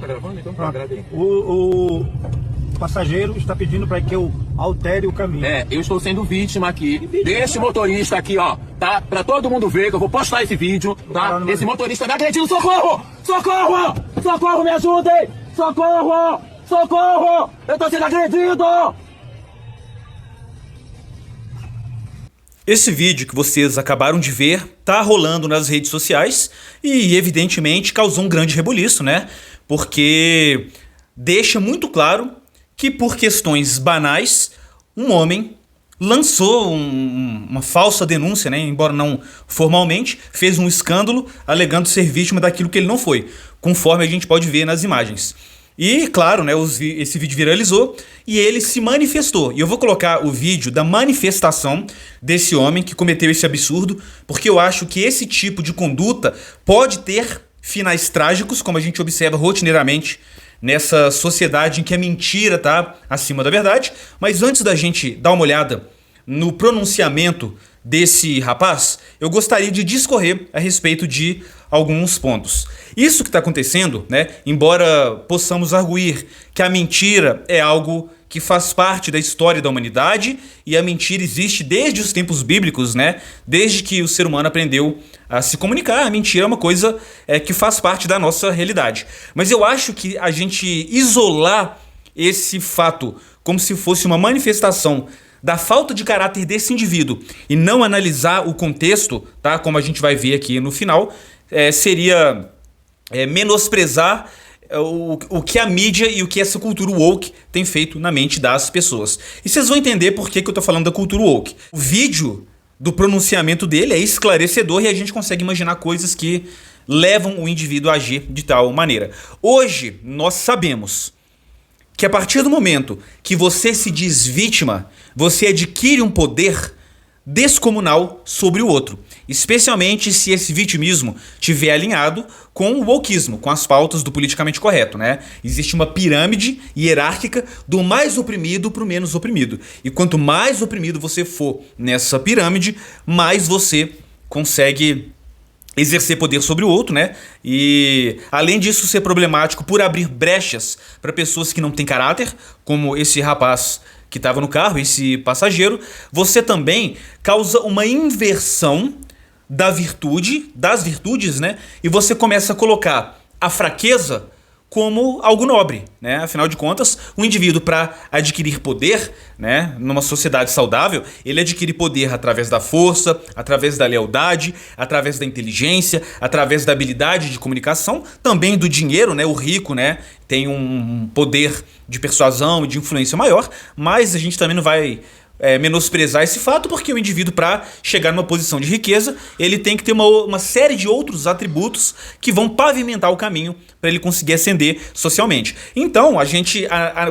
Tá gravando? Então tá, Pronto. grave aí. O passageiro está pedindo para que eu altere o caminho. Eu estou sendo vítima aqui deste motorista aqui, ó, tá? Pra todo mundo ver que eu vou postar esse vídeo, tá? Esse motorista me agredindo, socorro! Socorro! Socorro, me ajudem! Socorro! Socorro! Eu tô sendo agredido! Esse vídeo que vocês acabaram de ver tá rolando nas redes sociais e evidentemente causou um grande rebuliço, né? Porque deixa muito claro que por questões banais, um homem lançou uma falsa denúncia, né? Embora não formalmente, fez um escândalo alegando ser vítima daquilo que ele não foi, conforme a gente pode ver nas imagens. E, claro, né, esse vídeo viralizou e ele se manifestou. E eu vou colocar o vídeo da manifestação desse homem que cometeu esse absurdo, porque eu acho que esse tipo de conduta pode ter finais trágicos, como a gente observa rotineiramente nessa sociedade em que a mentira está acima da verdade. Mas antes da gente dar uma olhada no pronunciamento desse rapaz, eu gostaria de discorrer a respeito de alguns pontos. Isso que está acontecendo, né, embora possamos arguir que a mentira é algo que faz parte da história da humanidade e a mentira existe desde os tempos bíblicos, né, desde que o ser humano aprendeu a se comunicar, a mentira é uma coisa que faz parte da nossa realidade. Mas eu acho que a gente isolar esse fato como se fosse uma manifestação da falta de caráter desse indivíduo e não analisar o contexto, tá? Como a gente vai ver aqui no final, seria menosprezar o que a mídia e o que essa cultura woke tem feito na mente das pessoas. E vocês vão entender por que eu tô falando da cultura woke. O vídeo do pronunciamento dele é esclarecedor e a gente consegue imaginar coisas que levam o indivíduo a agir de tal maneira. Hoje, nós sabemos que a partir do momento que você se diz vítima, você adquire um poder descomunal sobre o outro, especialmente se esse vitimismo estiver alinhado com o wokeismo, com as pautas do politicamente correto, né? Existe uma pirâmide hierárquica do mais oprimido para o menos oprimido. E quanto mais oprimido você for nessa pirâmide, mais você consegue exercer poder sobre o outro, né? E além disso ser problemático por abrir brechas para pessoas que não têm caráter, como esse rapaz que estava no carro, esse passageiro, você também causa uma inversão das virtudes, né? E você começa a colocar a fraqueza como algo nobre, né? Afinal de contas, o indivíduo, para adquirir poder, né, numa sociedade saudável, ele adquire poder através da força, através da lealdade, através da inteligência, através da habilidade de comunicação, também do dinheiro, né? O rico, né, tem um poder de persuasão e de influência maior, mas a gente também não vai menosprezar esse fato, porque o indivíduo, para chegar numa posição de riqueza, ele tem que ter uma série de outros atributos que vão pavimentar o caminho para ele conseguir ascender socialmente. Então,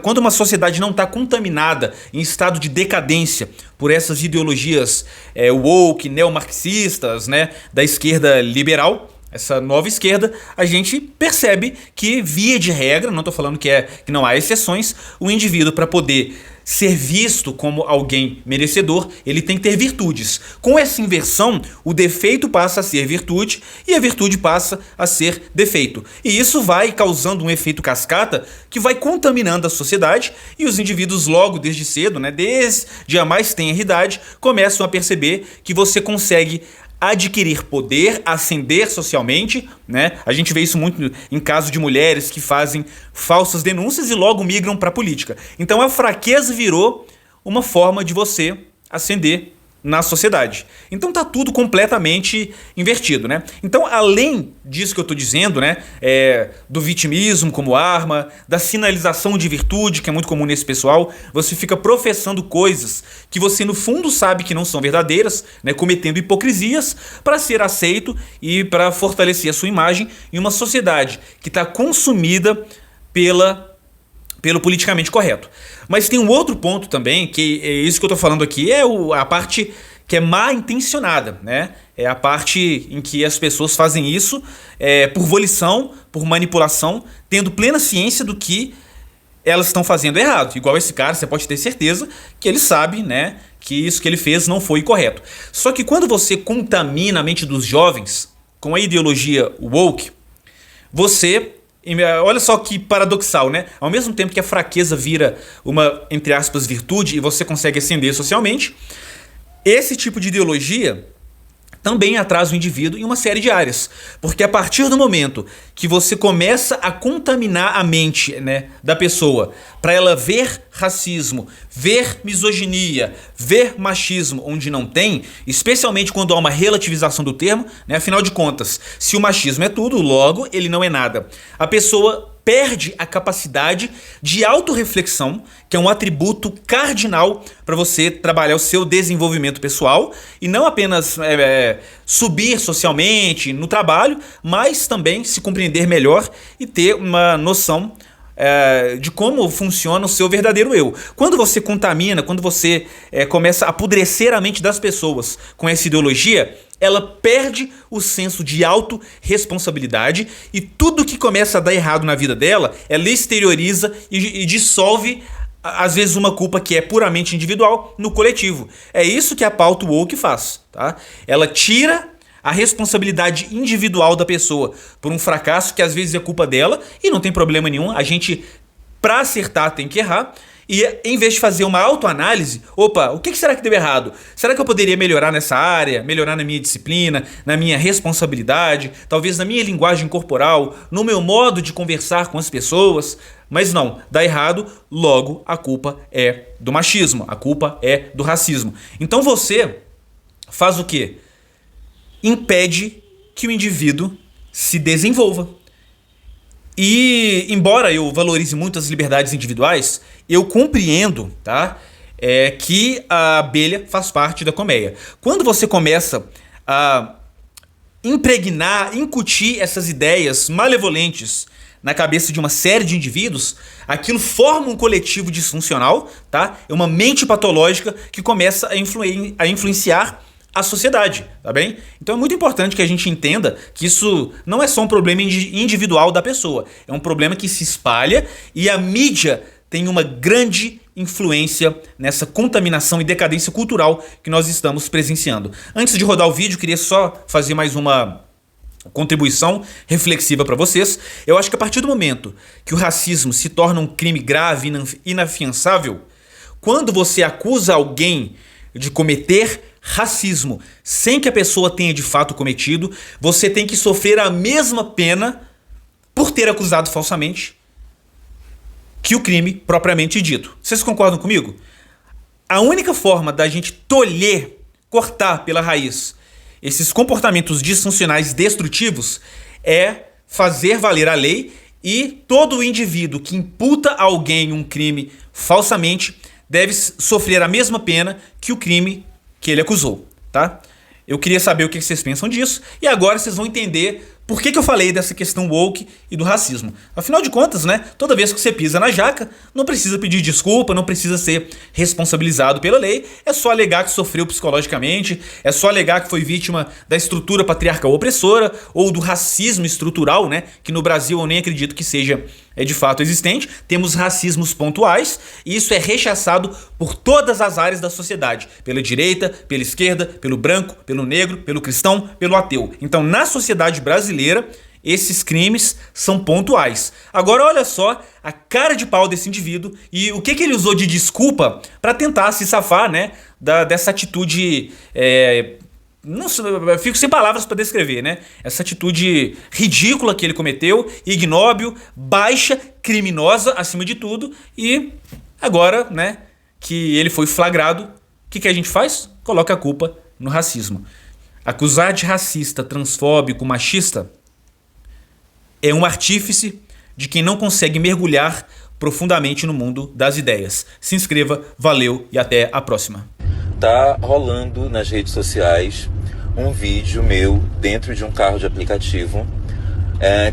quando uma sociedade não está contaminada, em estado de decadência, por essas ideologias woke, neomarxistas, né, da esquerda liberal, essa nova esquerda, a gente percebe que, via de regra, não estou falando que não há exceções, o indivíduo, para poder ser visto como alguém merecedor, ele tem que ter virtudes. Com essa inversão, o defeito passa a ser virtude e a virtude passa a ser defeito. E isso vai causando um efeito cascata que vai contaminando a sociedade e os indivíduos logo desde cedo, né, desde a mais tenra idade, começam a perceber que você consegue adquirir poder, ascender socialmente, né? A gente vê isso muito em caso de mulheres que fazem falsas denúncias e logo migram para a política. Então a fraqueza virou uma forma de você ascender na sociedade. Então tá tudo completamente invertido, né? Então, além disso que eu tô dizendo, né, do vitimismo como arma, da sinalização de virtude, que é muito comum nesse pessoal, você fica professando coisas que você no fundo sabe que não são verdadeiras, né, cometendo hipocrisias para ser aceito e para fortalecer a sua imagem em uma sociedade que está consumida pelo politicamente correto. Mas tem um outro ponto também, que é isso que eu tô falando aqui, a parte que é mal intencionada, né? É a parte em que as pessoas fazem isso por volição, por manipulação, tendo plena ciência do que elas estão fazendo errado. Igual esse cara, você pode ter certeza que ele sabe, né, que isso que ele fez não foi correto. Só que quando você contamina a mente dos jovens com a ideologia woke, você Olha só que paradoxal, né? Ao mesmo tempo que a fraqueza vira uma, entre aspas, virtude e você consegue ascender socialmente, esse tipo de ideologia também atrasa o indivíduo em uma série de áreas. Porque a partir do momento que você começa a contaminar a mente, né, da pessoa para ela ver racismo, ver misoginia, ver machismo onde não tem, especialmente quando há uma relativização do termo, né, afinal de contas, se o machismo é tudo, logo ele não é nada. A pessoa perde a capacidade de autorreflexão, que é um atributo cardinal para você trabalhar o seu desenvolvimento pessoal e não apenas subir socialmente no trabalho, mas também se compreender melhor e ter uma noção de como funciona o seu verdadeiro eu. Quando você contamina, quando você começa a apodrecer a mente das pessoas com essa ideologia, ela perde o senso de autorresponsabilidade e tudo que começa a dar errado na vida dela, ela exterioriza e dissolve, às vezes, uma culpa que é puramente individual no coletivo. É isso que a pauta woke faz, tá? Ela tira a responsabilidade individual da pessoa por um fracasso que às vezes é culpa dela e não tem problema nenhum. A gente, pra acertar, tem que errar. E em vez de fazer uma autoanálise, opa, o que será que deu errado? Será que eu poderia melhorar nessa área? Melhorar na minha disciplina, na minha responsabilidade, talvez na minha linguagem corporal, no meu modo de conversar com as pessoas? Mas não, dá errado, logo a culpa é do machismo, a culpa é do racismo. Então você faz o quê? Impede que o indivíduo se desenvolva. E, embora eu valorize muito as liberdades individuais, eu compreendo, tá, que a abelha faz parte da colmeia. Quando você começa a impregnar, incutir essas ideias malevolentes na cabeça de uma série de indivíduos, aquilo forma um coletivo disfuncional, tá? É uma mente patológica que começa a influenciar a sociedade, tá bem? Então é muito importante que a gente entenda que isso não é só um problema individual da pessoa, é um problema que se espalha e a mídia tem uma grande influência nessa contaminação e decadência cultural que nós estamos presenciando. Antes de rodar o vídeo, queria só fazer mais uma contribuição reflexiva para vocês. Eu acho que a partir do momento que o racismo se torna um crime grave e inafiançável, quando você acusa alguém de cometer racismo sem que a pessoa tenha de fato cometido, você tem que sofrer a mesma pena por ter acusado falsamente que o crime propriamente dito. Vocês concordam comigo? A única forma da gente tolher, cortar pela raiz esses comportamentos disfuncionais destrutivos é fazer valer a lei e todo indivíduo que imputa a alguém um crime falsamente deve sofrer a mesma pena que o crime que ele acusou, tá? Eu queria saber o que vocês pensam disso e agora vocês vão entender por que eu falei dessa questão woke e do racismo. Afinal de contas, né, toda vez que você pisa na jaca, não precisa pedir desculpa, não precisa ser responsabilizado pela lei, é só alegar que sofreu psicologicamente, é só alegar que foi vítima da estrutura patriarcal opressora ou do racismo estrutural, né, que no Brasil eu nem acredito que seja de fato existente. Temos racismos pontuais e isso é rechaçado por todas as áreas da sociedade, pela direita, pela esquerda, pelo branco, pelo negro, pelo cristão, pelo ateu. Então, na sociedade brasileira, esses crimes são pontuais. Agora olha só a cara de pau desse indivíduo e o que ele usou de desculpa para tentar se safar, né, dessa atitude... Não, eu fico sem palavras para descrever, né? Essa atitude ridícula que ele cometeu, ignóbil, baixa, criminosa acima de tudo. E agora, né, que ele foi flagrado, o que a gente faz? Coloca a culpa no racismo. Acusar de racista, transfóbico, machista é um artífice de quem não consegue mergulhar profundamente no mundo das ideias. Se inscreva, valeu e até a próxima. Tá rolando nas redes sociais um vídeo meu dentro de um carro de aplicativo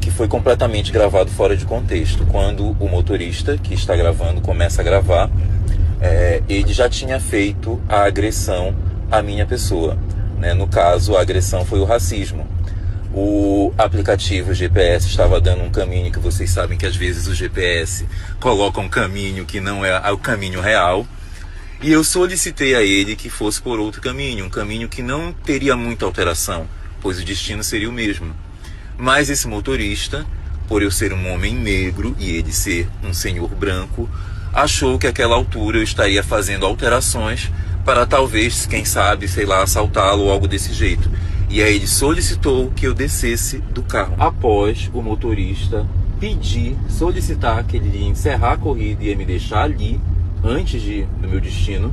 que foi completamente gravado fora de contexto. Quando o motorista que está gravando começa a gravar, ele já tinha feito a agressão à minha pessoa, né? No caso, a agressão foi o racismo. O aplicativo GPS estava dando um caminho que vocês sabem que às vezes o GPS coloca um caminho que não é o caminho real. E eu solicitei a ele que fosse por outro caminho, um caminho que não teria muita alteração, pois o destino seria o mesmo. Mas esse motorista por eu ser um homem negro e ele ser um senhor branco, achou que àquela altura eu estaria fazendo alterações para talvez, quem sabe, sei lá, assaltá-lo ou algo desse jeito. E aí ele solicitou que eu descesse do carro. Após o motorista solicitar que ele ia encerrar a corrida e ia me deixar ali, antes do meu destino,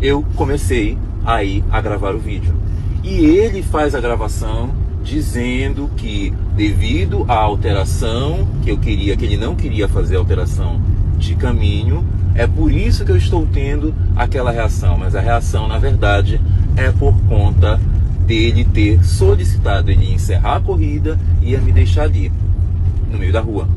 eu comecei aí a gravar o vídeo. E ele faz a gravação dizendo que, devido à alteração que ele não queria fazer alteração de caminho, é por isso que eu estou tendo aquela reação. Mas a reação, na verdade, é por conta dele ter solicitado ele encerrar a corrida e ia me deixar ali, no meio da rua.